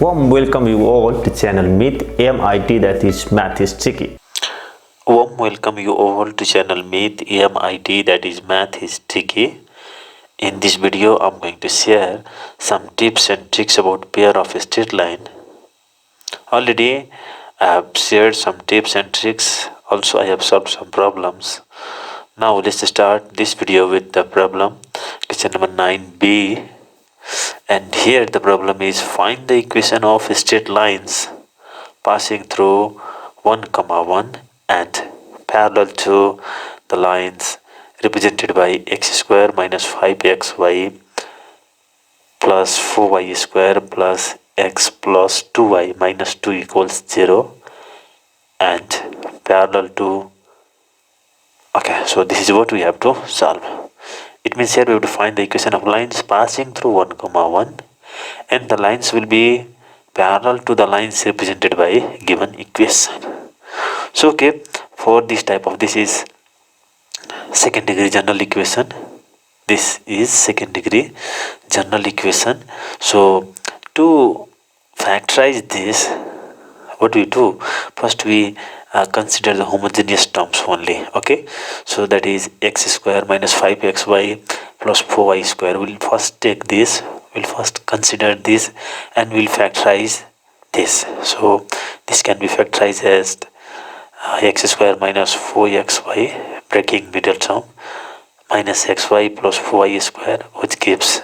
Warm welcome you all to channel Meet MIT, that is Math is Tricky. Warm welcome you all to channel Meet MIT, that is Math is Tricky. In this video I'm going to share some tips and tricks about pair of a straight line. Already I have shared some tips and tricks, also I have solved some problems. Now let's start this video with the problem, question number 9b. And here the problem is find the equation of straight lines passing through 1, 1 and parallel to the lines represented by x square minus 5xy plus 4y square plus x plus 2y minus 2 equals 0 and parallel to. Okay, so this is what we have to solve. It means here we have to find the equation of lines passing through 1, 1 and the lines will be parallel to the lines represented by given equation. So okay, for this type of, this is second degree general equation. This is second degree general equation. So to factorize this, what we do, first we consider the homogeneous terms only. Okay, so that is x square minus 5xy plus 4y square. We'll first take this, we'll first consider this and we'll factorize this. So this can be factorized as x square minus 4xy breaking middle term minus xy plus 4y square, which gives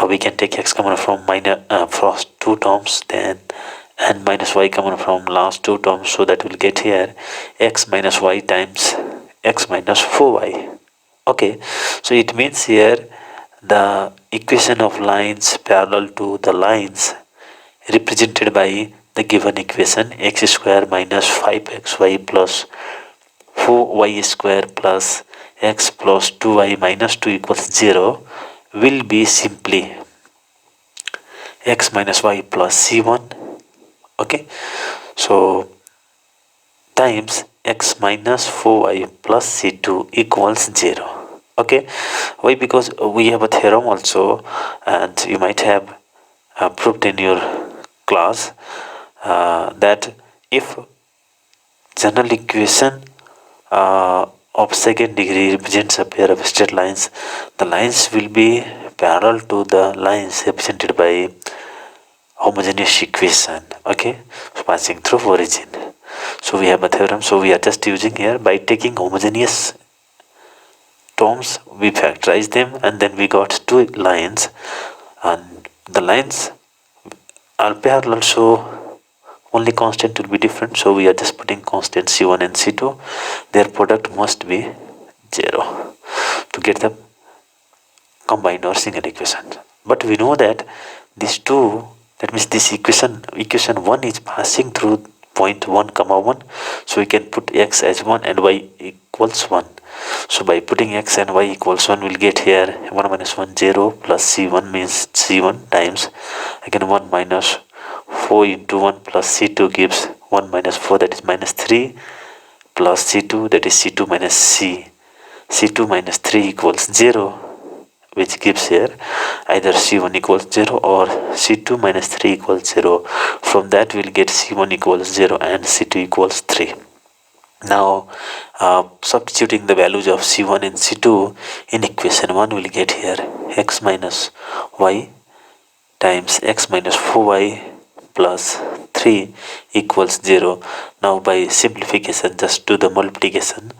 we can take x common from first two terms, then and minus y common from last two terms, so that will get here x minus y times x minus 4y. Okay, so it means here the equation of lines parallel to the lines represented by the given equation x square minus 5xy plus 4y square plus x plus 2y minus 2 equals 0 will be simply x minus y plus c1. Okay, so times x minus 4y plus c2 equals 0. Okay, why? Because we have a theorem also, and you might have proved in your class that if general equation of second degree represents a pair of straight lines, the lines will be parallel to the lines represented by homogeneous equation. Okay, so passing through origin. So we have a theorem, so we are just using here by taking homogeneous terms, we factorize them and then we got two lines, and the lines are parallel, so only constant will be different, so we are just putting constant c1 and c2. Their product must be 0 to get the combined or single equation. But we know that these two, that means this equation 1 is passing through point 1, 1, so we can put x as 1 and y equals 1. So by putting x and y equals 1, we'll get here 1 minus 1 0 plus c1 means c1 times again 1 minus 4 into 1 plus c2 gives 1 minus 4, that is minus 3 plus c2, that is c2 minus c2 minus 3 equals 0, which gives here either c1 equals 0 or c2 minus 3 equals 0. From that we'll get c1 equals 0 and c2 equals 3. Now substituting the values of c1 and c2 in equation 1, we'll get here x minus y times x minus 4y plus 3 equals 0. Now by simplification, just do the multiplication.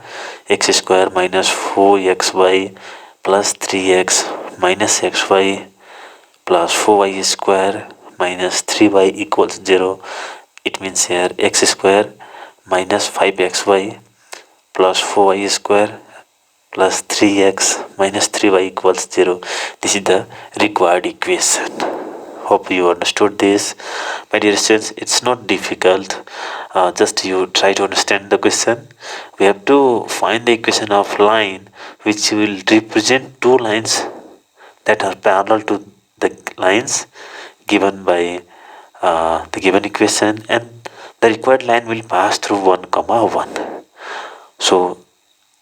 X square minus 4xy plus 3x minus xy plus 4y square minus 3y equals 0. It means here x square minus 5xy plus 4y square plus 3x minus 3y equals 0. This is the required equation. Hope you understood this. My dear students, it's not difficult. Just you try to understand the question. We have to find the equation of line which will represent two lines that are parallel to the lines given by the given equation, and the required line will pass through 1, 1. So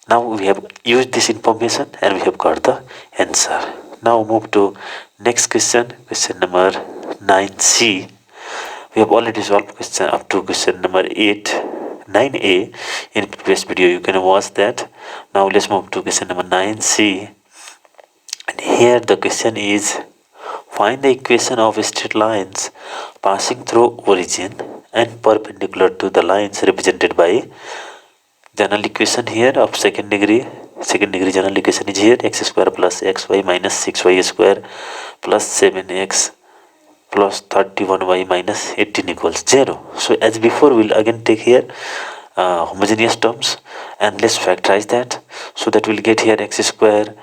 now we have used this information and we have got the answer. Now move to next question, question number 9c. We have already solved question up to question number 9a in previous video. You can watch that. Now let's move to question number 9c. And here the question is, find the equation of straight lines passing through origin and perpendicular to the lines represented by general equation here of second degree. Second degree general equation is here, x square plus xy minus 6y square plus 7x plus 31y minus 18 equals 0. So as before, we'll again take here homogeneous terms and let's factorize that. So that we'll get here x square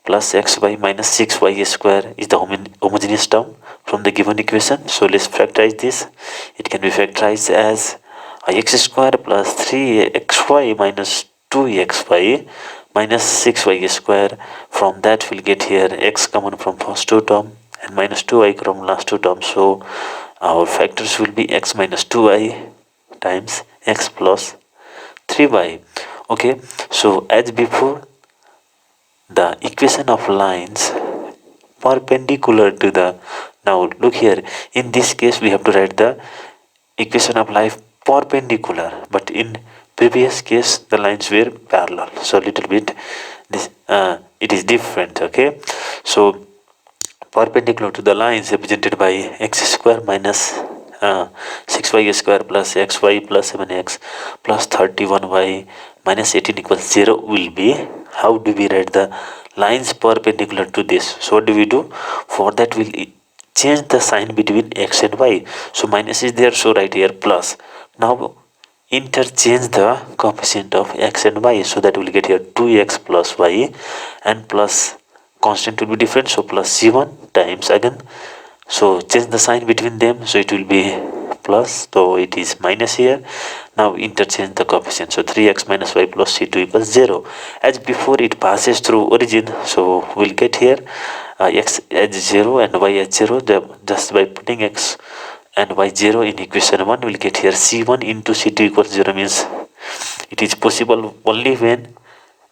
plus xy minus 6y square is the homogeneous term from the given equation. So let's factorize this. It can be factorized as x square plus 3xy minus 2xy minus 6y square. From that we'll get here x common from first two term and minus 2y from last two terms. So our factors will be x minus 2y times x plus 3y. Okay, so as before, the equation of lines perpendicular to the, now look here, in this case we have to write the equation of line perpendicular, but in previous case the lines were parallel, so little bit this it is different. Okay, so perpendicular to the lines represented by x square minus 6y square plus xy plus 7x plus 31y minus 18 equals 0 will be, how do we write the lines perpendicular to this? So what do we do? For that we'll change the sign between x and y. So minus is there, so right here plus. Now interchange the coefficient of x and y, so that we'll get here 2x plus y and plus constant will be different, so plus c1 times again. So change the sign between them, so it will be plus, so it is minus here. Now interchange the coefficient, so 3x minus y plus c2 equals 0. As before, it passes through origin, so we'll get here x as 0 and y as 0. Just by putting x and y 0 in equation 1, we'll get here c1 into c2 equals 0, means it is possible only when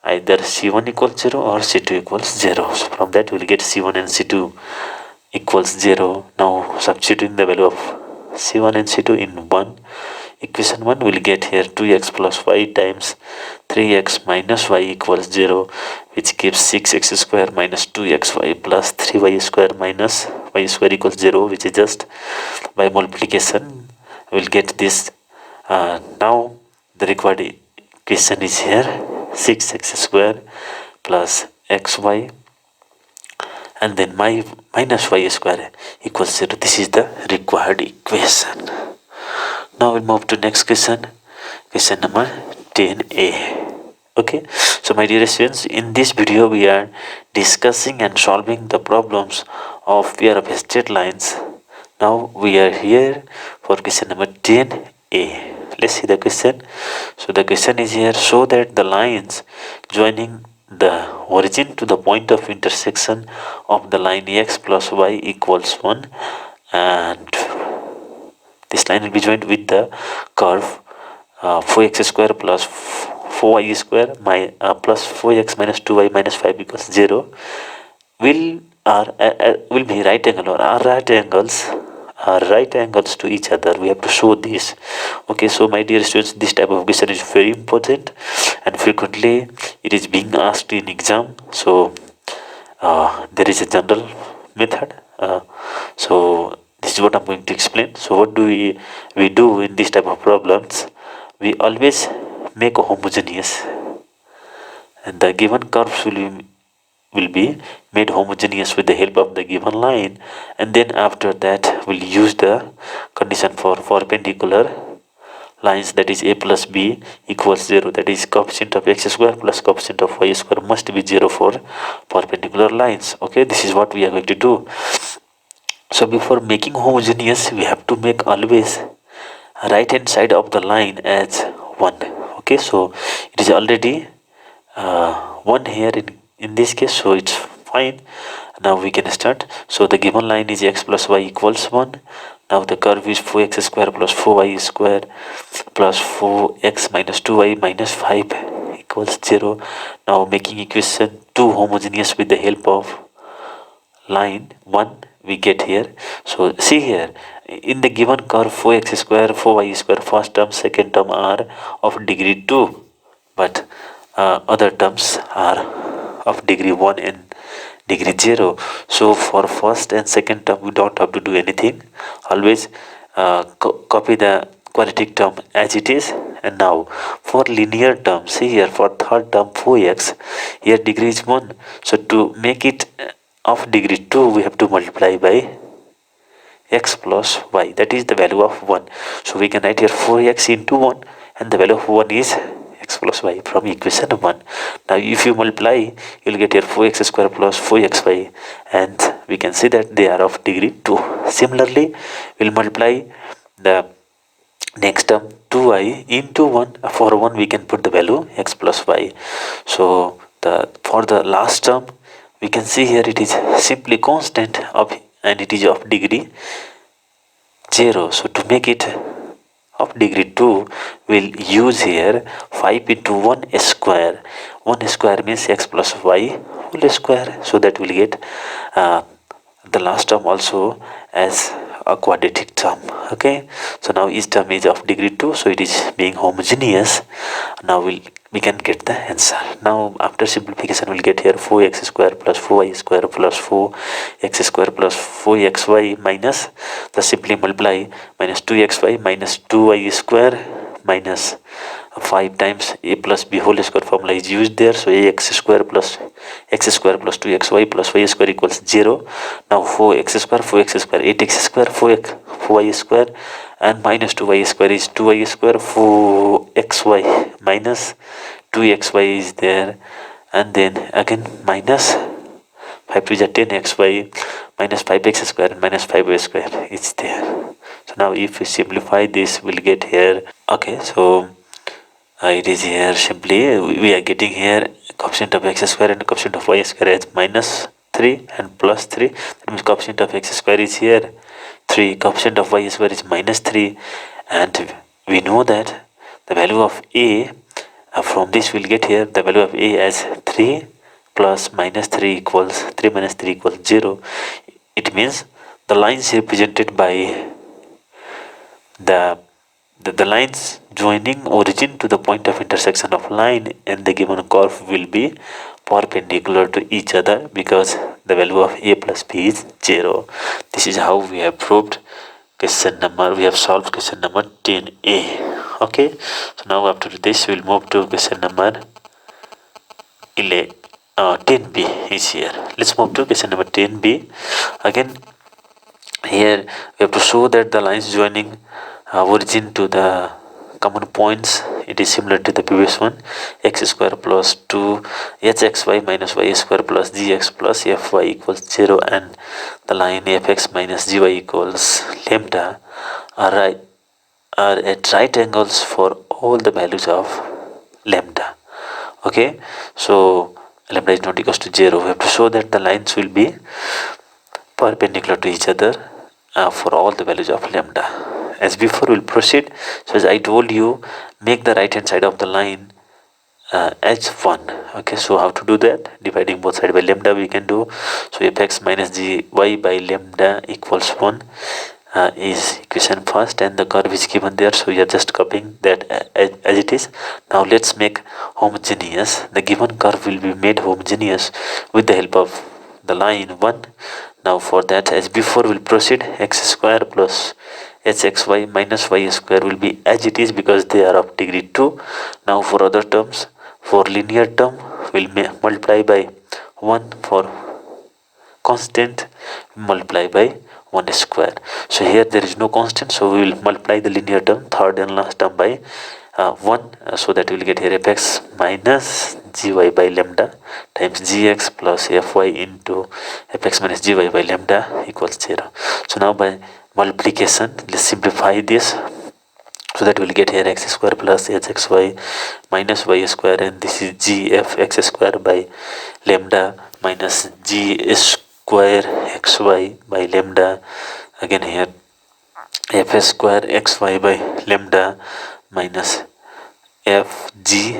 either c1 equals 0 or c2 equals 0. So from that we'll get c1 and c2 equals 0. Now substituting the value of c1 and c2 in equation 1, we'll get here 2x plus y times 3x minus y equals 0, which gives 6x square minus 2xy plus 3y square minus y square equals 0, which is just by multiplication we'll get this. Now the required equation is here 6x square plus xy and then minus y square equals 0. This is the required equation. Now we'll move to next question, question number 10a. Okay, so my dear students, in this video we are discussing and solving the problems of pair of straight lines. Now we are here for question number 10a. Let's see the question. So the question is here, show that the lines joining the origin to the point of intersection of the line x plus y equals 1, and this line will be joined with the curve 4x square plus 4y square plus 4x minus 2y minus 5 equals 0 will be right angle or are right angles to each other. We have to show this. Okay, so my dear students, this type of question is very important and frequently it is being asked in exam. So there is a general method. So this is what I'm going to explain. So what do we do in this type of problems? We always make a homogeneous, and the given curves will be made homogeneous with the help of the given line, and then after that we'll use the condition for perpendicular lines, that is a plus b equals 0, that is coefficient of x square plus coefficient of y square must be 0 for perpendicular lines. Okay, this is what we are going to do. So before making homogeneous, we have to make always right hand side of the line as 1. Okay, so it is already 1 here in this case, so it's fine. Now we can start. So the given line is x plus y equals 1. Now the curve is 4x square plus 4y square plus 4x minus 2y minus 5 equals 0. Now making equation 2 homogeneous with the help of line 1, we get here. So see here, in the given curve 4x square 4y square, first term second term are of degree 2, but other terms are of degree 1 and degree 0. So for first and second term we don't have to do anything, always copy the quadratic term as it is. And now for linear term, see here, for third term 4x, here degree is 1, so to make it of degree 2 we have to multiply by x plus y, that is the value of 1. So we can write here 4x into 1 and the value of 1 is x plus y from equation 1. Now if you multiply, you'll get here 4x square plus 4xy, and we can see that they are of degree 2. Similarly, we'll multiply the next term 2y into 1. For 1 we can put the value x plus y. So for the last term we can see here it is simply constant of, and it is of degree 0. So to make it of degree 2, we'll use here 5 into 1 square. 1 square means x plus y whole square. So that will get the last term also as a quadratic term. Okay, so now each term is of degree 2, so it is being homogeneous. Now we can get the answer. Now after simplification we'll get here 4x square plus 4y square plus 4x square plus 4xy minus the simply multiply minus 2xy minus 2y square minus 5 times a plus b whole square formula is used there. So ax square plus x square plus 2xy plus y square equals 0. Now 4x square 8x square 4y square and minus 2y square is 2y square, 4xy minus 2xy is there, and then again minus 5 to the 10xy minus 5x square and minus 5y square is there. So now if we simplify this we'll get here. Okay, so it is here simply we are getting here coefficient of x square and coefficient of y square as minus 3 and plus 3. That means coefficient of x square is here 3, coefficient of y square is minus 3, and we know that the value of a from this we'll get here the value of a as 3 plus minus 3 equals 3 minus 3 equals 0. It means the lines represented by the lines joining origin to the point of intersection of line and the given curve will be perpendicular to each other because the value of a plus b is 0. This is how we have proved we have solved question number 10a. Okay, so now after this we'll move to question number 10b is here. Let's move to question number 10b. Again here we have to show that the lines joining origin to the common points, it is similar to the previous one, x square plus 2 hxy minus y square plus gx plus fy equals 0, and the line fx minus gy equals lambda are at right angles for all the values of lambda. Okay, so lambda is not equals to 0. We have to show that the lines will be perpendicular to each other for all the values of lambda. As before, we'll proceed. So as I told you, make the right hand side of the line as 1. Okay, so how to do that? Dividing both sides by lambda we can do. So fx minus gy by lambda equals 1 is equation first, and the curve is given there, so we are just copying that as it is. Now let's make homogeneous. The given curve will be made homogeneous with the help of the line 1. Now for that, as before, we'll proceed. X square plus hxy minus y square will be as it is because they are of degree 2. Now for other terms, for linear term we'll multiply by 1, for constant multiply by 1 square. So here there is no constant, so we will multiply the linear term, third and last term, by 1, so that we will get here fx minus gy by lambda times gx plus fy into fx minus gy by lambda equals 0. So now by multiplication, let's simplify this, so that we will get here x square plus hxy minus y square, and this is gfx square by lambda minus g square xy by lambda. Again here f square xy by lambda minus f g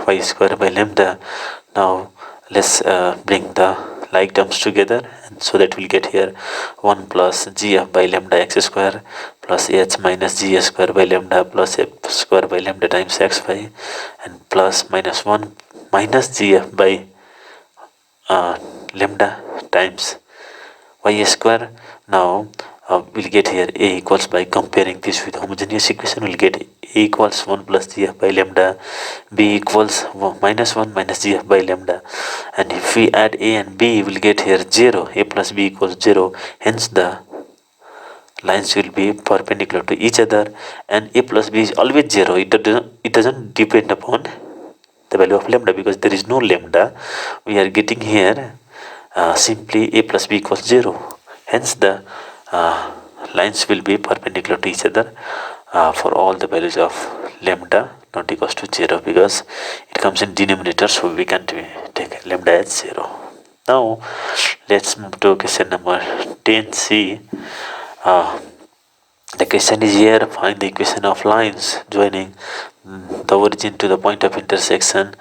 y square by lambda. Now let's bring the like terms together, and so that we'll get here 1 plus gf by lambda x square plus h minus g square by lambda plus f square by lambda times xy, and plus minus 1 minus gf by lambda times y square. Now we'll get here a equals, by comparing this with homogeneous equation, we'll get a equals 1 plus gf by lambda, b equals minus 1 minus gf by lambda, and if we add a and b, we'll get here 0, a plus b equals 0, hence the lines will be perpendicular to each other, and a plus b is always 0. It doesn't depend upon the value of lambda, because there is no lambda. We are getting here simply a plus b equals 0, hence the lines will be perpendicular to each other for all the values of lambda not equals to 0, because it comes in denominator, so we can't take lambda as 0. Now let's move to question number 10c. The question is here: find the equation of lines joining the origin to the point of intersection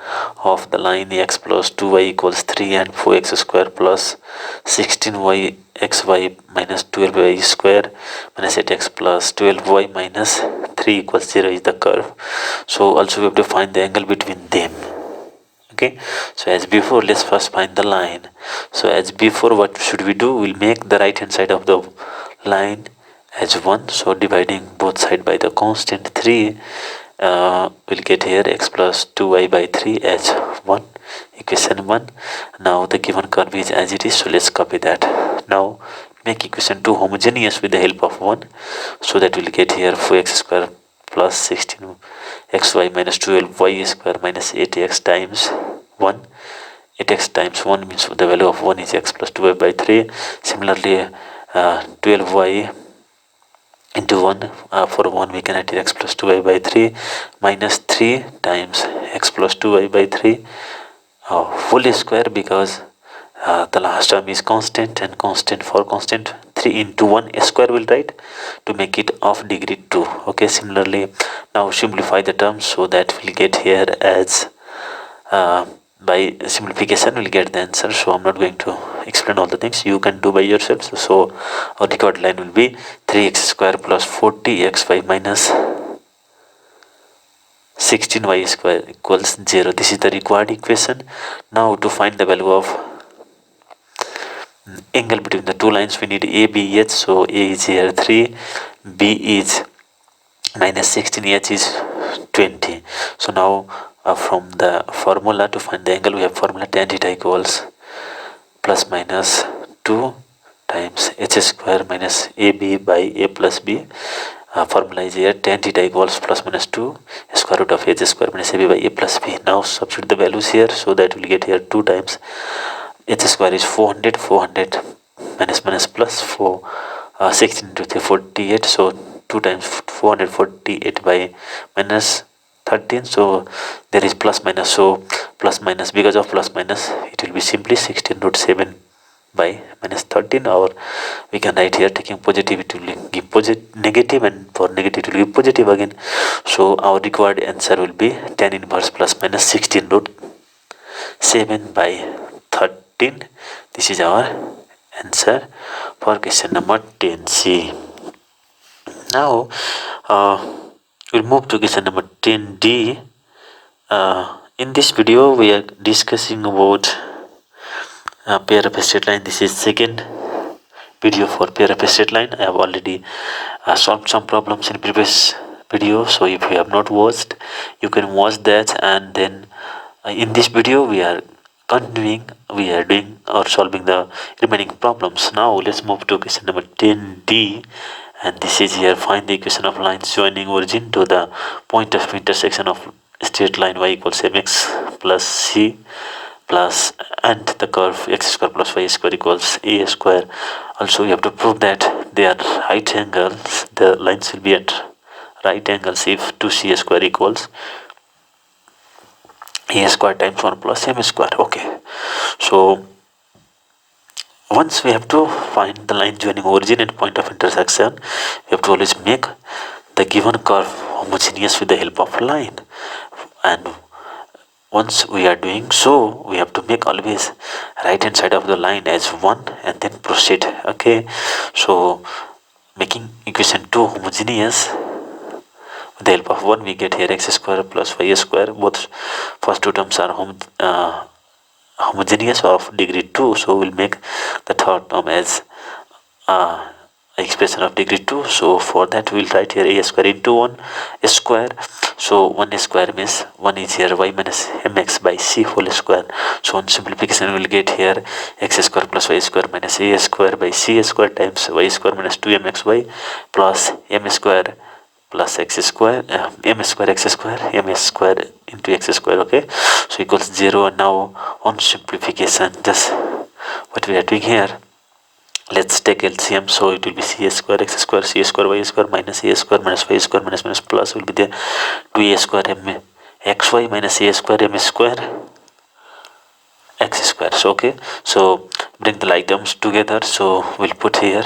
of the line x plus 2y equals 3 and 4x square plus 16y xy minus 12y square minus 8x plus 12y minus 3 equals 0 is the curve. So also we have to find the angle between them. Okay, so as before, let's first find the line. So as before, what should we do? We'll make the right hand side of the line as 1, so dividing both sides by the constant 3, we'll get here x plus 2y by 3 as 1, equation 1. Now the given curve is as it is, so let's copy that. Now make equation 2 homogeneous with the help of 1, so that we'll get here 4x square plus 16xy minus 12y square minus 8x times 1. 8x times 1 means the value of 1 is x plus 2y by 3. Similarly 12y into 1, for 1 we can write x plus 2y by 3 minus 3 times x plus 2y by 3 whole square, because the last term is constant, and constant for constant 3 into 1 square will write to make it of degree 2. Okay, similarly now simplify the terms, so that we'll get here as by simplification we'll get the answer. So I'm not going to explain all the things, you can do by yourself. So our required line will be 3x square plus 40xy minus 16y square equals 0. This is the required equation. Now to find the value of angle between the two lines, we need a, b, h. So a is here 3, b is minus 16, h is 20. So now from the formula to find the angle, we have formula tan theta equals plus minus 2 times h square minus ab by a plus b. Formula is here tan theta equals plus minus 2 square root of h square minus ab by a plus b. Now substitute the values here, so that we will get here 2 times h square is 400 minus minus plus 4 16 into 3 48, so 2 times 448 by minus 13, so there is plus minus, so plus minus, because of plus minus it will be simply 16 root 7 by minus 13, or we can write here taking positive it will give negative, and for negative it will give positive again. So our required answer will be tan inverse plus minus 16 root 7 by 13. This is our answer for question number 10c. Now we'll move to question number 10d. In this video we are discussing about pair of straight line. This is second video for pair of straight line. I have already solved some problems in previous video, so if you have not watched, you can watch that. And then in this video we are continuing, we are doing or solving the remaining problems. Now let's move to question number 10d, and this is here: find the equation of lines joining origin to the point of intersection of straight line y equals mx plus c plus and the curve x square plus y square equals a square. Also you have to prove that they are right angles, the lines will be at right angles if 2c square equals a square times 1 plus m square. Okay, so once we have to find the line joining origin and point of intersection, we have to always make the given curve homogeneous with the help of line. And once we are doing so, we have to make always right hand side of the line as 1 and then proceed. Okay, so making equation 2 homogeneous, with the help of 1 we get here x square plus y square. Both first two terms are homogeneous of degree 2, so we'll make the third term as uh, expression of degree 2. So for that we'll write here a square into 1 square. So 1 square means 1 is here y minus mx by c whole square. So on simplification we'll get here x square plus y square minus a square by c square times y square minus 2mxy plus m square plus x square m square x square m square into x square. Okay, so equals 0. And now on simplification, just what we are doing here, let's take LCM. So it will be c square x square c square y square minus a square minus y square minus plus will be there 2a square m xy minus a square m square x square. So okay, so bring the like terms together. So we'll put here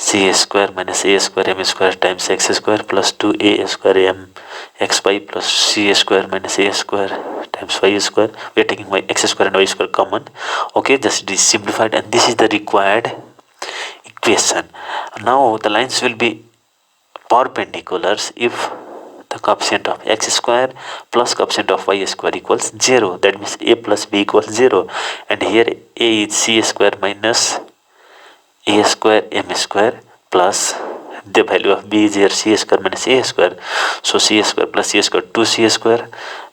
c square minus a square m square times x square plus 2a square m xy plus c square minus a square times y square. We are taking y x square and y square common. Okay, just this simplified, and this is the required equation. Now the lines will be perpendiculars if the coefficient of x square plus coefficient of y square equals 0. That means a plus b equals 0, and here a is c square minus a square m square plus the value of b is here c square minus a square. So c square plus c square 2c square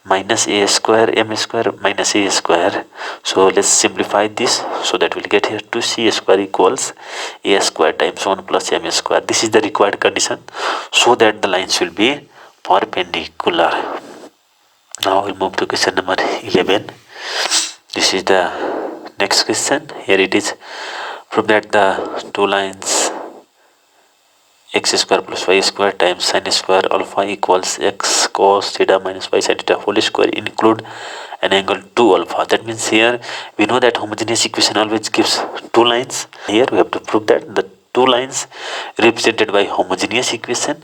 minus a square m square minus a square. So let's simplify this, so that we'll get here 2c square equals a square times 1 plus m square. This is the required condition so that the lines will be perpendicular. Now we'll move to question number 11. This is the next question. Here it is: prove that the two lines x square plus y square times sin square alpha equals x cos theta minus y sin theta whole square include an angle 2 alpha. That means here we know that homogeneous equation always gives two lines. Here we have to prove that the two lines represented by homogeneous equation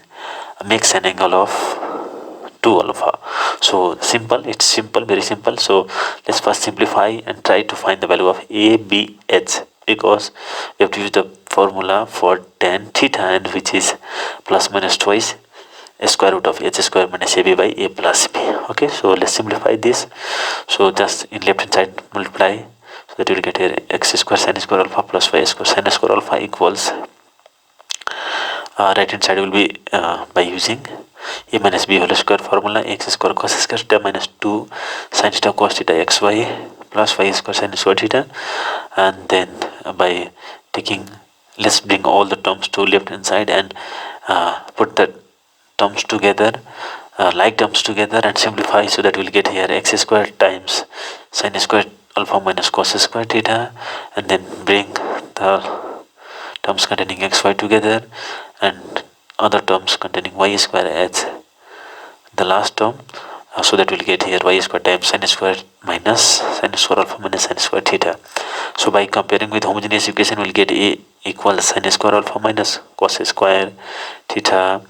makes an angle of 2 alpha. So simple, it's simple, very simple. So let's first simplify and try to find the value of a, b, h, because we have to use the formula for tan theta, and which is plus minus twice square root of h square minus ab by a plus b. Okay, so let's simplify this. So just in left hand side multiply, so that you will get here x square sin square alpha plus y square sin square alpha equals right hand side will be by using a minus b whole square formula, x square cos square theta minus 2 sin theta cos theta xy plus y square sin square theta, and then by taking, let's bring all the terms to left hand side and put the terms together, like terms together, and simplify, so that we'll get here x square times sin square alpha minus cos square theta, and then bring the terms containing xy together and other terms containing y square as the last term, so that we'll get here y square times sin square minus sin square alpha minus sin square theta. So by comparing with homogeneous equation, we'll get a equals sin square alpha minus cos square theta,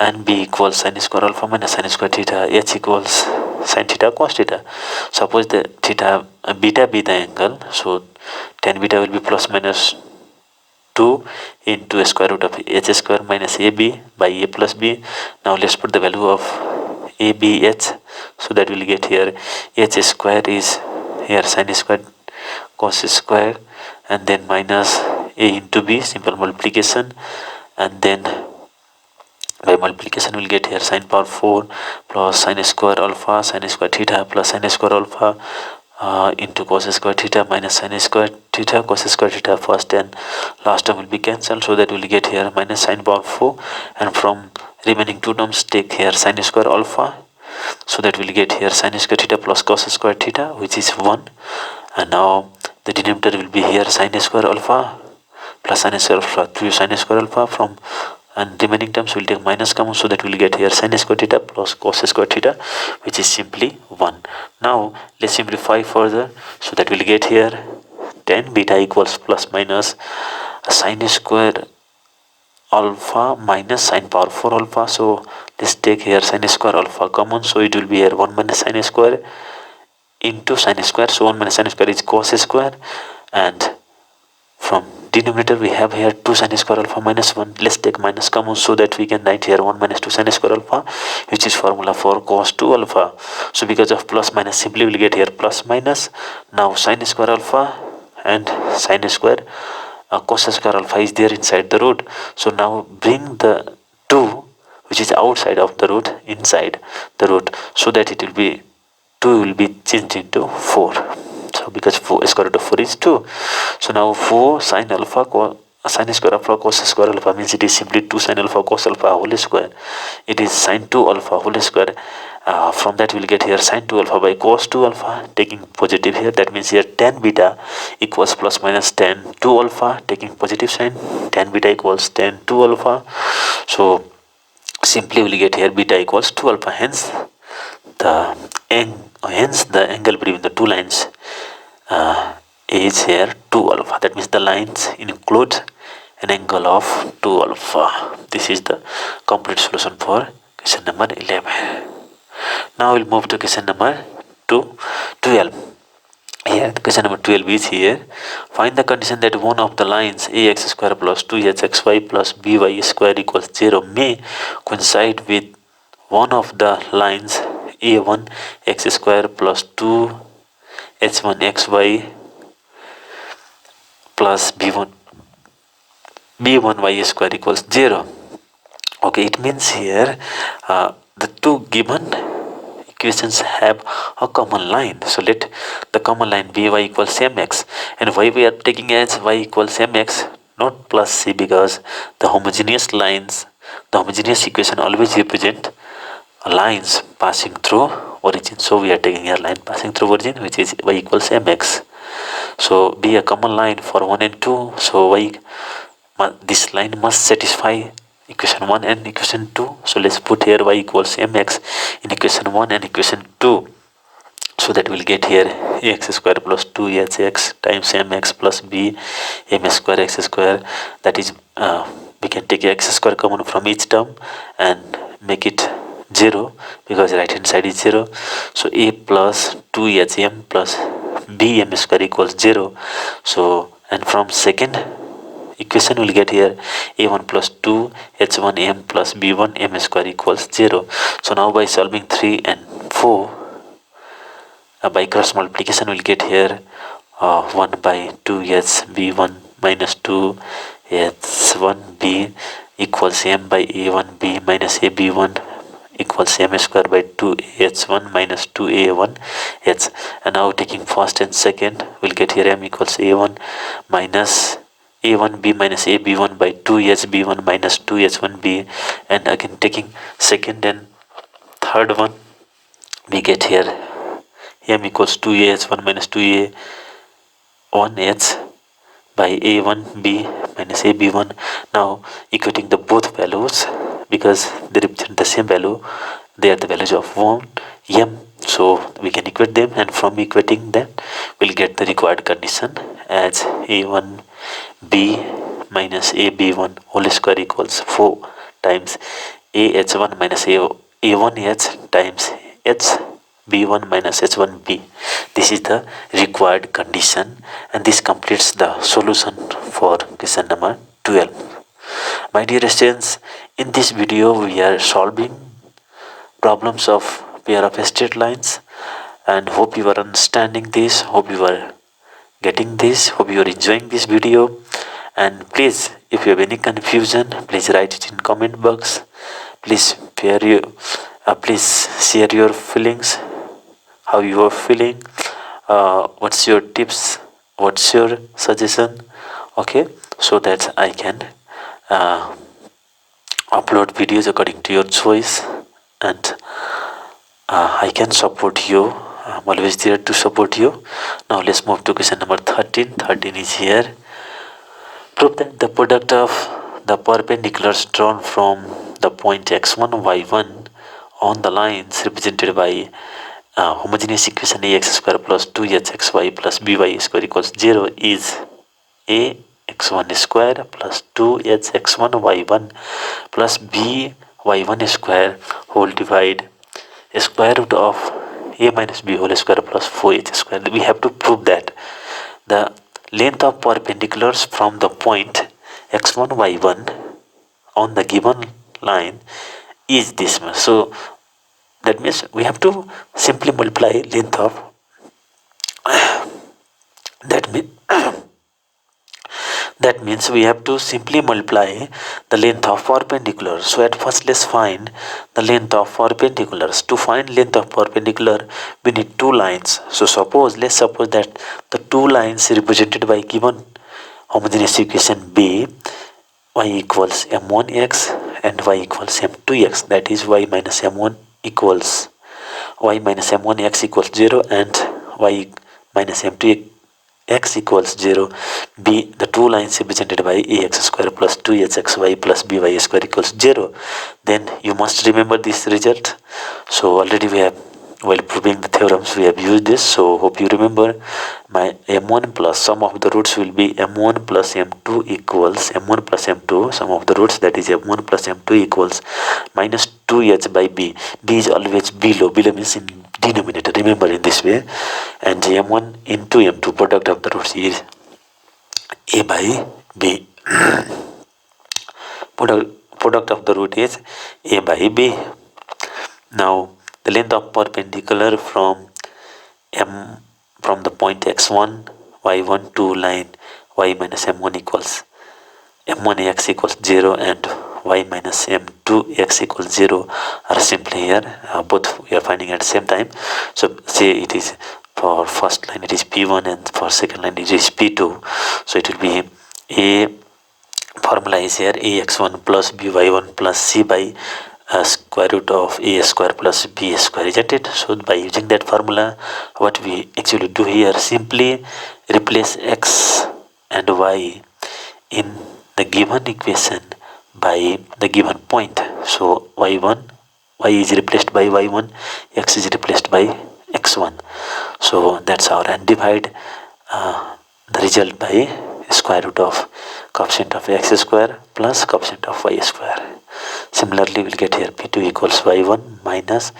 and b equals sin square alpha minus sin square theta, h equals sin theta cos theta. Suppose the theta beta be the angle, so tan beta will be plus minus 2 into square root of h square minus ab by a plus b. Now let's put the value of a, b, h, so that we'll get here h square is here sin square cos square, and then minus a into b, simple multiplication, and then by multiplication we'll get here sin power 4 plus sin square alpha sin square theta plus sin square alpha into cos square theta minus sin square theta cos square theta. First and last term will be cancelled, so that we'll get here minus sin power 4, and from remaining two terms take here sin square alpha, so that we'll get here sin square theta plus cos square theta, which is 1, and now the denominator will be here sin square alpha plus sin square alpha 3 sin square alpha, from and remaining terms will take minus common, so that we'll get here sin square theta plus cos square theta, which is simply 1. Now let's simplify further, so that we'll get here tan beta equals plus minus sin square alpha minus sin power 4 alpha. So let's take here sine square alpha common, so it will be here 1 minus sine square into sine square, so 1 minus sine square is cos square, and from denominator we have here 2 sine square alpha minus 1. Let's take minus common so that we can write here 1 minus 2 sine square alpha, which is formula for cos 2 alpha. So because of plus minus, simply we'll get here plus minus. Now sine square alpha and sine square cos square alpha is there inside the root. So now bring the 2 which is outside of the root inside the root, so that it will be 2 will be changed into 4. So because 4 square root of 4 is 2, so now 4 sine alpha sine square alpha cos square alpha means it is simply 2 sine alpha cos alpha whole square. It is sine 2 alpha whole square. From that we will get here sine 2 alpha by cos 2 alpha, taking positive here, that means here tan beta equals plus minus tan 2 alpha, taking positive sign, tan beta equals tan 2 alpha. So simply we will get here beta equals 2 alpha, hence the angle between the two lines is here 2 alpha. That means the lines include an angle of 2 alpha. This is the complete solution for question number 11. Now we'll move to question number 12. Here question number 12 is here. Find the condition that one of the lines ax square plus 2hxy plus by square equals 0 may coincide with one of the lines a1 x square plus 2 h1 xy plus b1 y square equals 0. Okay, it means here the two given equations have a common line. So let the common line be y equals mx, and why we are taking as y equals mx, not plus c, because the homogeneous equation always represent lines passing through origin. So we are taking a line passing through origin, which is y equals mx. So be a common line for 1 and 2. So this line must satisfy equation 1 and equation 2. So let's put here y equals mx in equation 1 and equation 2. So that we'll get here ax square plus 2hx times mx plus b m square x square. That is, we can take x square common from each term and make it 0, because right hand side is 0. So a plus 2hm plus b m square equals 0. So, and from second equation we'll get here a1 plus 2 h1 m plus b1 m square equals 0. So now by solving 3 and 4 by cross multiplication we'll get here 1 by 2h b1 minus 2 h1 b equals m by a1 b minus a b1 equals m square by 2 h1 minus 2 a1 h. And now taking first and second we'll get here m equals a1 minus a1b minus ab1 by 2hb1 minus 2h1b, and again taking second and third one we get here m equals 2ah1 minus 2a1h by a1b minus ab1. Now equating the both values, because they represent the same value, they are the values of 1 m, so we can equate them, and from equating them we'll get the required condition as a1b minus ab1 whole square equals 4 times ah1 minus a1h times hb1 minus h1b. This is the required condition, and this completes the solution for question number 12. My dear students, in this video we are solving problems of pair of straight lines, and hope you are understanding this, hope you are getting this, hope you are enjoying this video. And please, if you have any confusion, please write it in comment box. Please share your feelings, how you are feeling, what's your tips, what's your suggestion, okay, so that I can upload videos according to your choice, and I can support you. I'm always there to support you. Now let's move to question number 13. 13 is here. Prove that the product of the perpendiculars drawn from the point x1 y1 on the lines represented by homogeneous equation ax square plus 2hxy plus by square equals 0 is a x1 square plus 2hx1 y1 plus b y1 square whole divide square root of a minus b whole square plus 4h square. We have to prove that the length of perpendiculars from the point x1 y1 on the given line is this much. So that means we have to simply multiply length of that mean that means we have to simply multiply the length of perpendicular. So at first let's find the length of perpendiculars. To find length of perpendicular we need two lines. So let's suppose that the two lines represented by given homogeneous equation B, y equals m1x and y equals m2x, that is y minus m1 equals y minus m1x equals 0 and y minus m2 x equals 0. B, the two lines represented by ax square plus 2hxy plus by square equals 0. Then you must remember this result. So already we have, while proving the theorems, we have used this. So hope you remember. My m1 plus sum of the roots will be m1 plus m2 equals m1 plus m2, sum of the roots, that is m1 plus m2 equals minus 2h by b. B is always below means in denominator, remember in this way, and m1 into m2, product of the roots is a by b. Product of the root is a by b. Now the length of perpendicular from the point x1 y1 to line y minus m1 equals m1x equals 0 and y minus m2x equals 0 are simply here. Both we are finding at the same time. So say it is for first line it is p1 and for second line it is p2. So it will be a formula is here ax1 plus by1 plus c by square root of a square plus b square, isn't it? So by using that formula, what we actually do here, simply replace x and y in the given equation by the given point. So y is replaced by y1, x is replaced by x1. So that's our, and divide the result by square root of coefficient of x square plus coefficient of y square. Similarly, we'll get here p2 equals y1 minus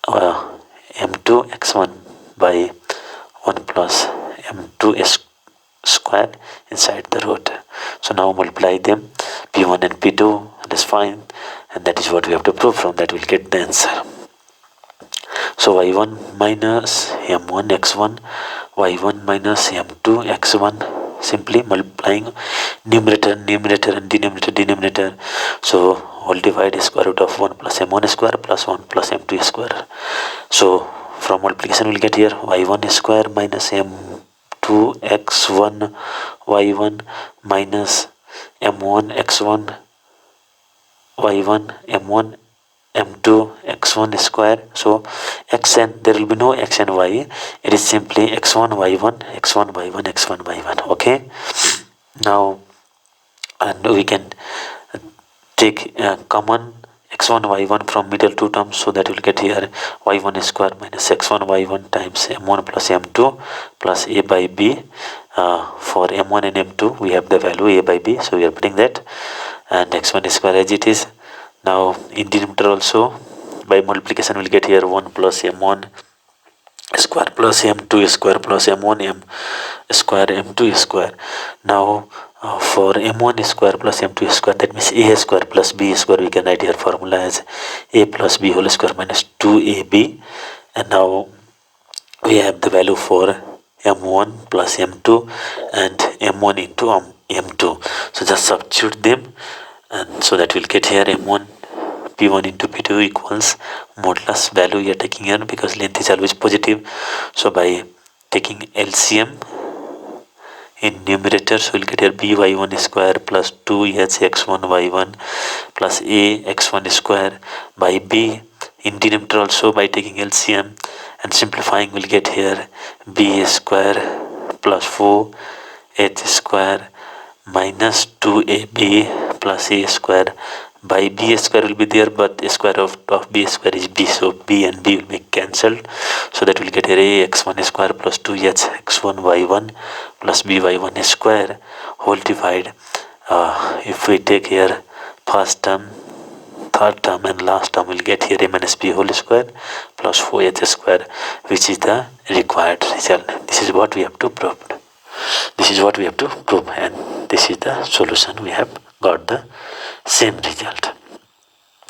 m2 x1 by 1 plus m2 square inside the root. So now multiply them, p1 and p2, and that's fine, and that is what we have to prove. From that we'll get the answer. So y1 minus m1 x1, y1 minus m2 x1, simply multiplying numerator and denominator. So whole divide square root of 1 plus m1 square plus 1 plus m2 square. So from multiplication we'll get here y1 square minus m2 x1 y1 minus m1 x1 y1 m1 m2 x1 square. So xn, there will be no x and y, it is simply x1 y1 x1 y1 x1 y1. Okay, now and we can take common x1 y1 from middle two terms, so that will get here y1 square minus x1 y1 times m1 plus m2 plus a by b. For m1 and m2 we have the value a by b, so we are putting that, and x1 square as it is. Now in denominator also by multiplication we'll get here 1 plus m1 square plus m2 square plus m1 m square m2 square. Now for m1 square plus m2 square, that means a square plus b square, we can write here formula as a plus b whole square minus 2ab. And now we have the value for m1 plus m2 and m1 into m2. So just substitute them, and so that we'll get here m1 p1 into p2 equals modulus value we are taking here because length is always positive. So by taking LCM in numerator, so we'll get here by1 square plus 2h x1 y1 plus a x1 square by b. In denominator also by taking LCM and simplifying we'll get here b square plus 4h square minus 2ab plus a square by b square will be there, but the square of b square is b, so b and b will be cancelled. So that will get here a x1 square plus 2h x1 y1 plus b y1 square whole divide. If we take here first term, third term and last term will get here a minus b whole square plus 4h square, which is the required result. This is what we have to prove. This is what we have to prove, and this is the solution. We have got the same result.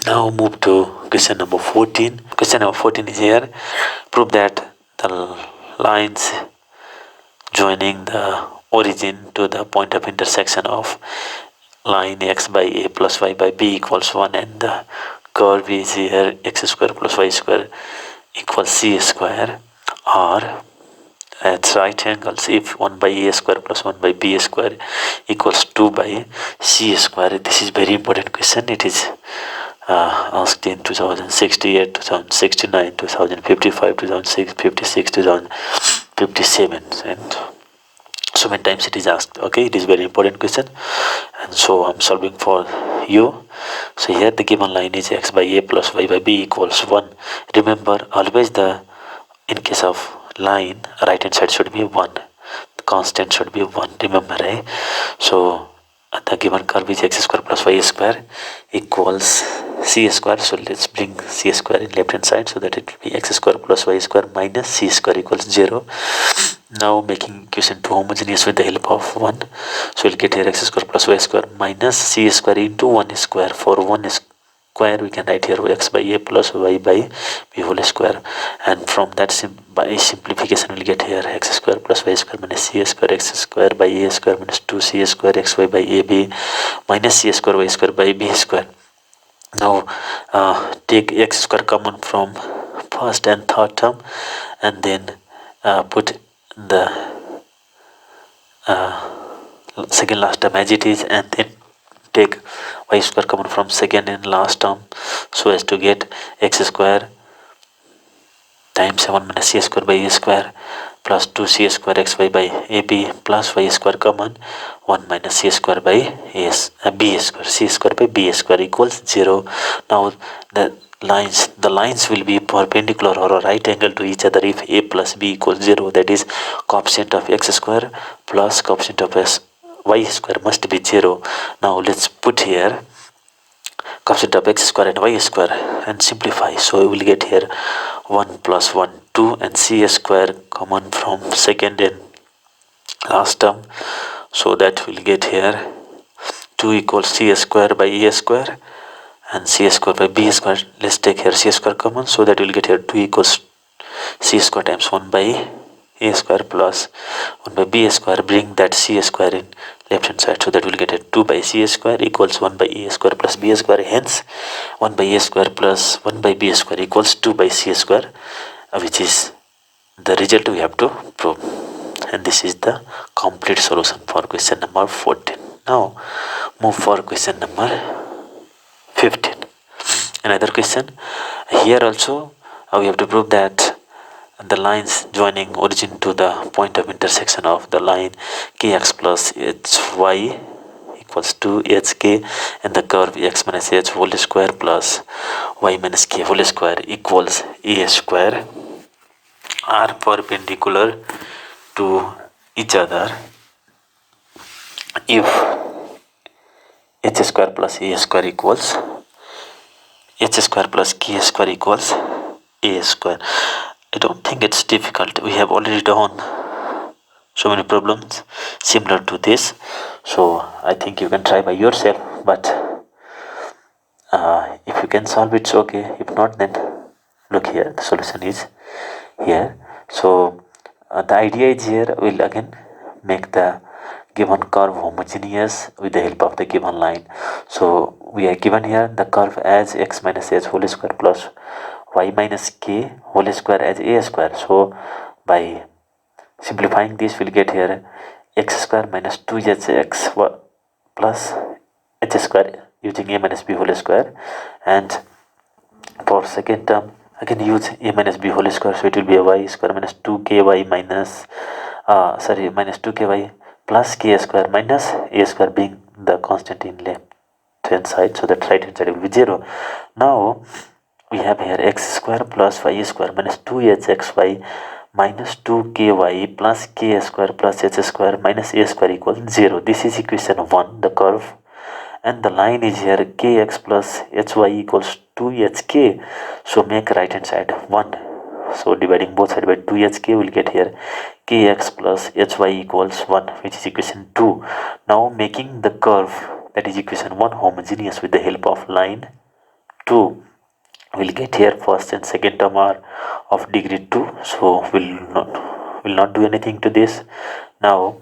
Now move to question number 14. Question number 14 is here. Prove that the lines joining the origin to the point of intersection of line x by a plus y by b equals 1, and the curve is here x square plus y square equals c square, are at right angles if 1 by a square plus 1 by b square equals 2 by c square. This is very important question. It is asked in 2068, 2069, 2055, 2056, 2057, and so many times it is asked. Okay, it is very important question, and so I'm solving for you. So here the given line is x by a plus y by b equals 1. Remember, always in case of line, right hand side should be 1, the constant should be 1, remember, right? So the given curve is x square plus y square equals c square. So let's bring c square in left hand side, so that it will be x square plus y square minus c square equals 0. Now making equation 2 homogeneous with the help of 1, so we'll get here x square plus y square minus c square into 1 square. For 1 square we can write here x by a plus y by b whole square, and from that by simplification we'll get here x square plus y square minus c square x square by a square minus 2c square xy by ab minus c square y square by b square. Now take x square common from first and third term, and then put the second last term as it is, and then take y square common from second and last term, so as to get x square times 1 minus c square by a square plus 2c square xy by ab plus y square common 1 minus c square by b square, c square by b square equals 0. Now the lines will be perpendicular or right angle to each other if a plus b equals 0. That is, coefficient of x square plus coefficient of y square must be 0. Now let's put here coefficient of x square and y square and simplify. So we will get here 1 plus 1 2, and c square common from second and last term, so that will get here 2 equals c square by a square and c square by b square. Let's take here c square common, so that will get here 2 equals c square times 1 by a square plus 1 by b square. Bring that c square in left hand side, so that will get a 2 by c square equals 1 by a square plus b square. Hence 1 by a square plus 1 by b square equals 2 by c square, which is the result we have to prove. And this is the complete solution for question number 14. Now move for question number 15. Another question. Here also we have to prove that the lines joining origin to the point of intersection of the line kx plus hy equals 2hk and the curve x minus h whole square plus y minus k whole square equals a square are perpendicular to each other if h square plus a square equals h square plus k square equals a square. I don't think it's difficult. We have already done so many problems similar to this, so I think you can try by yourself, but if you can solve it's okay. If not, then look here, the solution is here. So the idea is here, we'll again make the given curve homogeneous with the help of the given line. So we are given here the curve as x minus h whole square plus y minus k whole square as a square. So by simplifying this, we'll get here x square minus 2hx plus h square using a minus b whole square, and for second term again use a minus b whole square, so it will be a y square minus 2ky minus minus 2ky plus k square minus a square, being the constant in left hand side, so that right hand side will be 0. Now we have here x square plus y square minus 2hxy minus 2ky plus k square plus h square minus a square equals 0. This is equation 1, the curve, and the line is here kx plus hy equals 2hk. So make right hand side 1. So dividing both sides by 2hk, we'll get here kx plus hy equals 1, which is equation 2. Now making the curve, that is equation 1, homogeneous with the help of line 2, we'll get here first and second term are of degree 2. So will not do anything to this. Now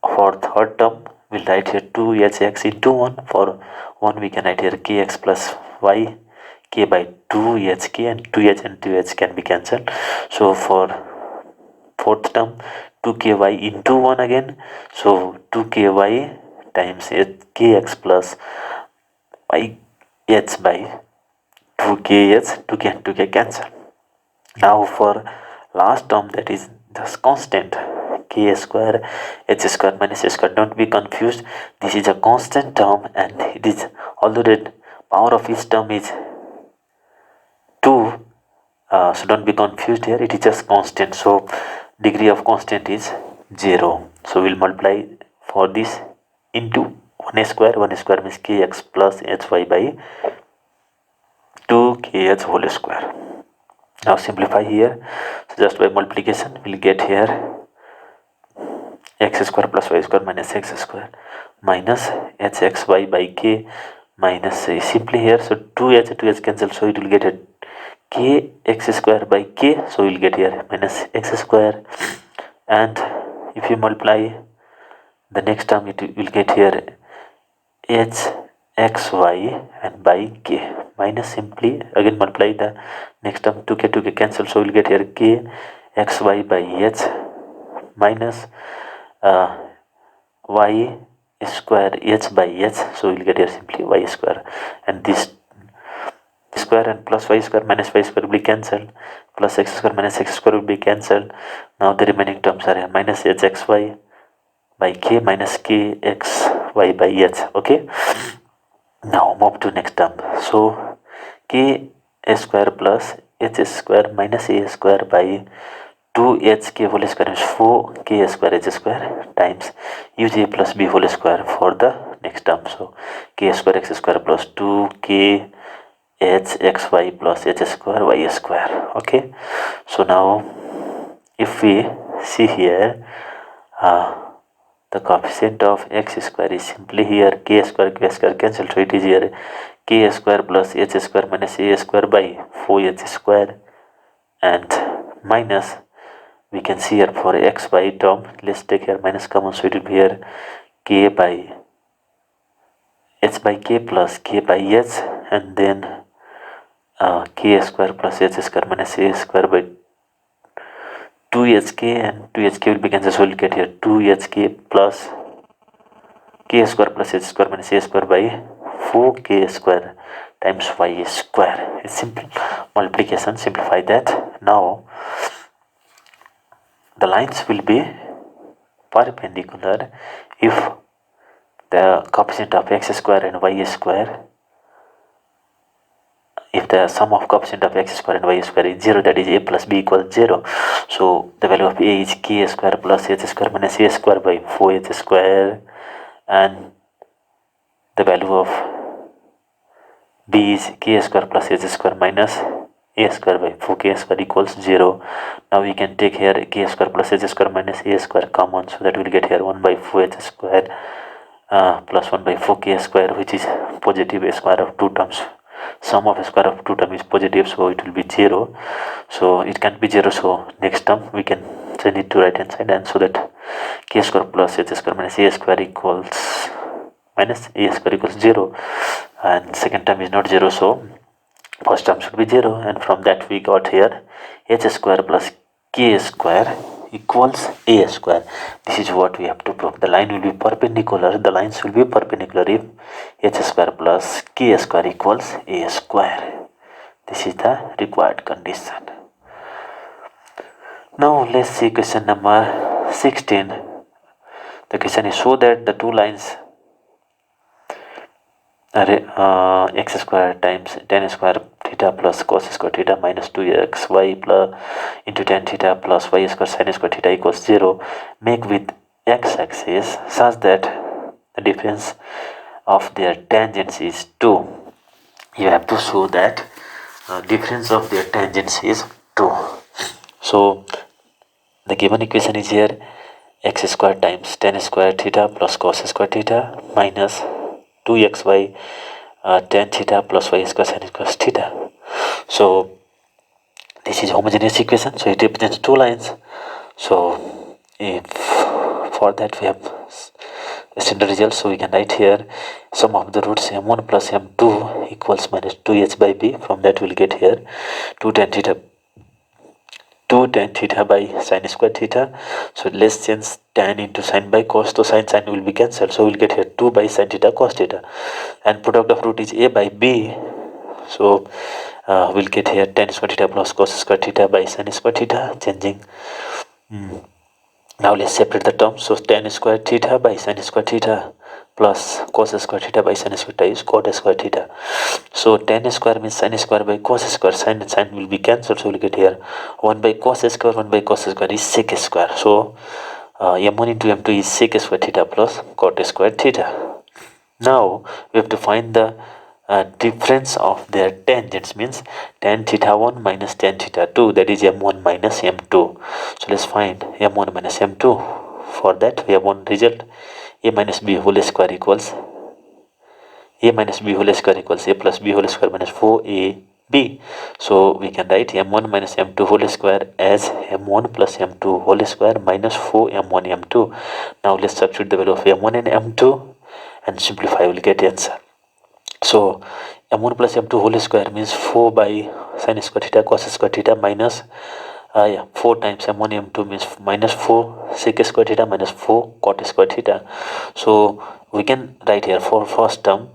for third term, we'll write here 2hx into 1. For 1 we can write here kx plus y, k by 2hk, and 2h and 2h can be cancelled. So for fourth term, 2ky into 1 again. So 2ky times kx plus y h by 2kh, 2k and 2k cancel. Now for last term, that is this constant k square h square minus h square. Don't be confused, this is a constant term, and it is, although the power of each term is 2, so don't be confused here, it is just constant. So degree of constant is 0. So we'll multiply for this into 1 square. 1 square means kx plus hy by 2kh whole square. Now simplify here. So just by multiplication we'll get here x square plus y square minus x square minus hxy by k minus simply here. So 2h cancel, so it will get a k x square by k. So we'll get here minus x square, and if you multiply the next term, it will get here h xy and by k minus, simply again multiply the next term, 2k cancel, so we'll get here k xy by h minus y square h by h. So we'll get here simply y square, and this square and plus y square minus y square will be cancelled, plus x square minus x square will be cancelled. Now the remaining terms are here minus hxy by k minus kxy by h. Okay, now move to next term. So k square plus h square minus a square by 2hk whole square is 4k square h square times uj plus b whole square for the next term. So k square x square plus 2k h xy plus h square y square. Okay, so now if we see here, the coefficient of x square is simply here k square cancel, so it is here k square plus h square minus a square by 4h square, and minus, we can see here for x by term, let's take here minus common, so it will be here k by h by k plus k by h, and then k square plus h square minus a square by 2hk, and 2hk will be cancelled, so we'll get here 2hk plus k square plus h square minus a square by 4k square times y square. It's simple multiplication, simplify that. Now the lines will be perpendicular if the coefficient of x square and y square, if the sum of coefficient of x square and y square is 0, that is a plus b equals 0. So the value of a is k square plus h square minus a square by 4h square, and the value of b is k square plus h square minus a square by 4k square equals 0. Now we can take here k square plus h square minus a square common, so that we'll get here 1 by 4h square plus 1 by 4k square, which is positive square of two terms. Sum of square of two terms is positive, so it will be 0. So it can't be 0, so next term we can send it to right hand side, and so that k square plus h square minus a square equals minus a square equals 0, and second term is not 0, so first term should be 0, and from that we got here h square plus k square equals a square. This is what we have to prove. The line will be perpendicular, the lines will be perpendicular if h square plus k square equals a square. This is the required condition. Now let's see question number 16. The question is, show that the two lines are x square times tan square theta plus cos square theta minus 2xy plus into tan theta plus y square sin square theta equals 0. Make with x axis such that the difference of their tangents is 2. You have to show that difference of their tangents is 2. So the given equation is here: x square times tan square theta plus cos square theta minus 2xy tan theta plus y square sin square theta. So this is homogeneous equation, so it represents two lines. So if for that we have a standard result, so we can write here sum of the roots m1 plus m2 equals minus 2h by b. From that we'll get here 2 tan theta by sin square theta. So let's change tan into sin by cos, so sin will be cancelled, so we'll get here 2 by sin theta cos theta, and product of root is a by b. So we'll get here tan square theta plus cos square theta by sin square theta, changing. Now let's separate the terms. So tan square theta by sin square theta plus cos square theta by sin square theta is cot square theta. So tan square means sin square by cos square, sin will be cancelled, so we'll get here 1 by cos square, 1 by cos square is sec square. So m1 into m2 is sec square theta plus cot square theta. Now we have to find the difference of their tangents, means tan theta 1 minus tan theta 2, that is m1 minus m2. So let's find m1 minus m2. For that we have one result: a minus b whole square equals a minus b whole square equals a plus b whole square minus 4ab. So we can write m1 minus m2 whole square as m1 plus m2 whole square minus 4m1 m2. Now let's substitute the value of m1 and m2 and simplify, we'll get answer. So m1 plus m2 whole square means 4 by sin square theta cos square theta minus 4 times m1 m2 means minus 4 sec square theta minus 4 cot square theta. So we can write here for first term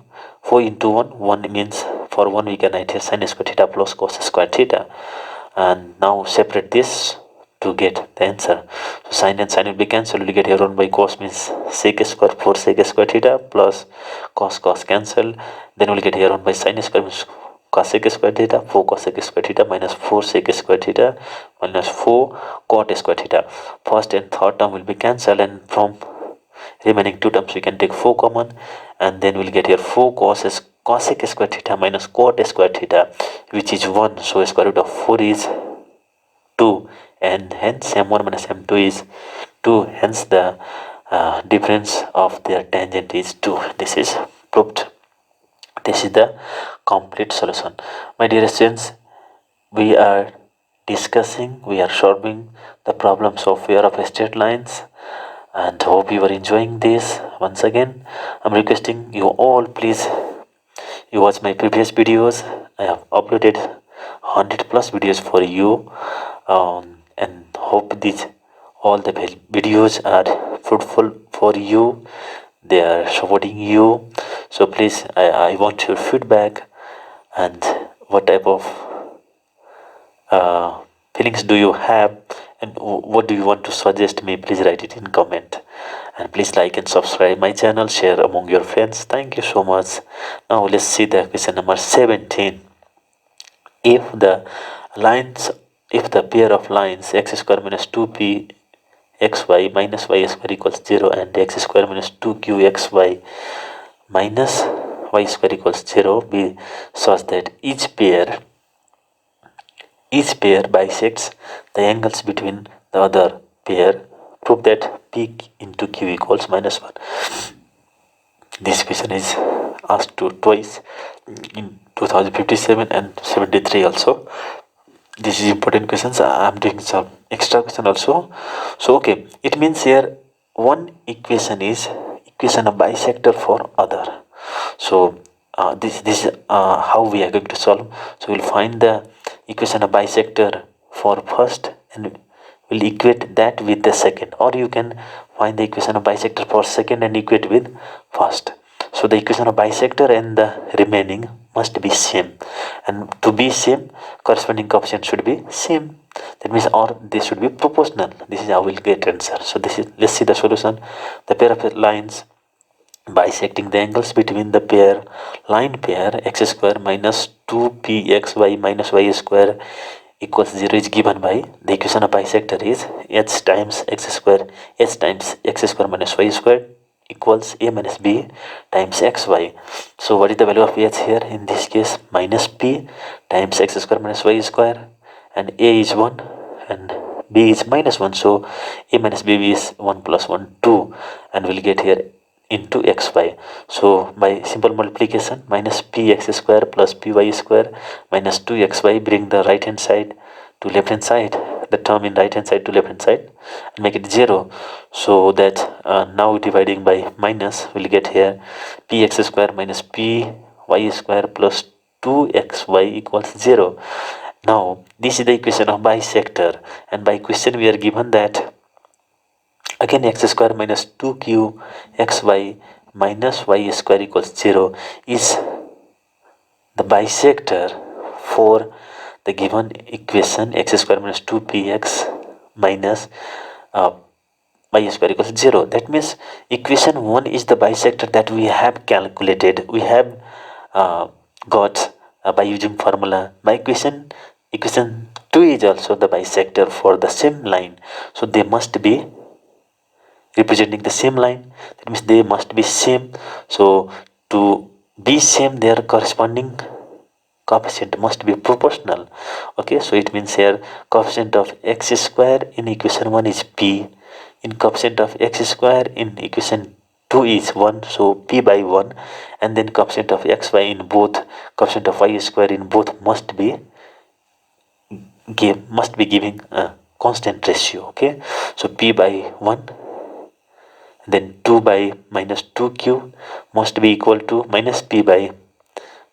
4 into 1 means for 1 we can write here sin square theta plus cos square theta, and now separate this to get the answer. So sin and sin will be cancelled, we'll get here 1 by cos means sec square 4 sec square theta plus cos cancel, then we'll get here 1 by sin square means cos sec square theta 4 cos sec square theta minus 4 sec square theta minus 4 cot square theta. First and third term will be cancelled, and from remaining two terms we can take 4 common, and then we'll get here 4 cos sec square theta minus cot square theta, which is 1. So square root of 4 is 2, and hence m1 minus m2 is 2, hence the difference of their tangent is 2. This is proved. This is the complete solution. My dear students, we are solving the problems of pair of straight lines, and hope you are enjoying this. Once again, I'm requesting you all, please you watch my previous videos. I have uploaded 100 plus videos for you, and hope these all the videos are fruitful for you, they are supporting you. So please, I want your feedback, and what type of feelings do you have, and what do you want to suggest me, please write it in comment, and please like and subscribe my channel, share among your friends. Thank you so much. Now let's see the question number 17. If the pair of lines x square minus 2p xy minus y square equals 0 and x square minus 2qxy minus y square equals 0 be such that each pair bisects the angles between the other pair, prove that p into q equals minus 1. This question is asked twice, in 2057 and 73 also. This is important questions. I'm doing some extra question also. So okay, it means here one equation is equation of bisector for other. So this is how we are going to solve. So we'll find the equation of bisector for first and we'll equate that with the second, or you can find the equation of bisector for second and equate with first. So the equation of bisector and the remaining must be same, and to be same, corresponding coefficient should be same. That means, or they should be proportional. This is how we'll get answer. So this is, let's see the solution. The pair of lines bisecting the angles between the line pair x square minus 2pxy minus y square equals 0 is given by the equation of bisector is h times x square minus y square equals a minus b times xy. So what is the value of h here? In this case, minus p times x square minus y square, and a is 1 and b is minus 1. So a minus b is 1 plus 1, 2, and we'll get here into xy. So by simple multiplication, minus px square plus py square minus 2xy, bring the right hand side to left hand side, the term in right hand side to left hand side, and make it 0. So that now dividing by minus, we'll get here px square minus py square plus 2xy equals 0. Now this is the equation of bisector, and by question we are given that again x square minus 2q xy minus y square equals 0 is the bisector for the given equation x square minus 2px minus y square equals 0. That means equation 1 is the bisector that we have calculated, we have got by using formula. By equation 2 is also the bisector for the same line, so they must be representing the same line. That means they must be same. So to be same, their corresponding coefficient must be proportional. Okay, so it means here coefficient of x square in equation 1 is p, in coefficient of x square in equation 2 is 1, so p by 1, and then coefficient of xy in both, coefficient of y square in both must be giving a constant ratio. Okay, so p by 1, then 2 by minus 2q must be equal to minus p by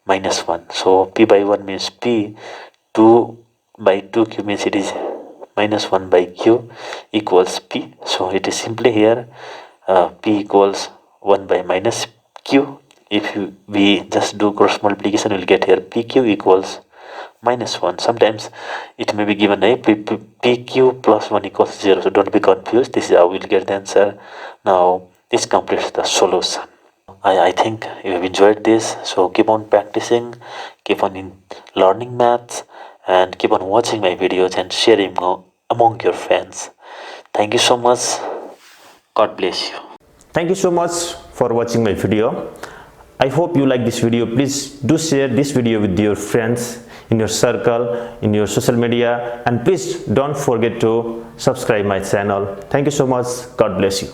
minus 1. So p by 1 means p, 2 by 2q means it is minus 1 by q equals p. So it is simply here p equals 1 by minus q. If we just do cross multiplication, we'll get here pq equals minus 1. Sometimes it may be given a pq plus 1 equals 0, so don't be confused. This is how we'll get the answer. Now this completes the solution. I think you have enjoyed this, so keep on practicing, keep on learning maths, and keep on watching my videos and sharing among your friends. Thank you so much. God bless you. Thank you so much for watching my video. I hope you like this video. Please do share this video with your friends, in your circle, in your social media, and please don't forget to subscribe my channel. Thank you so much. God bless you.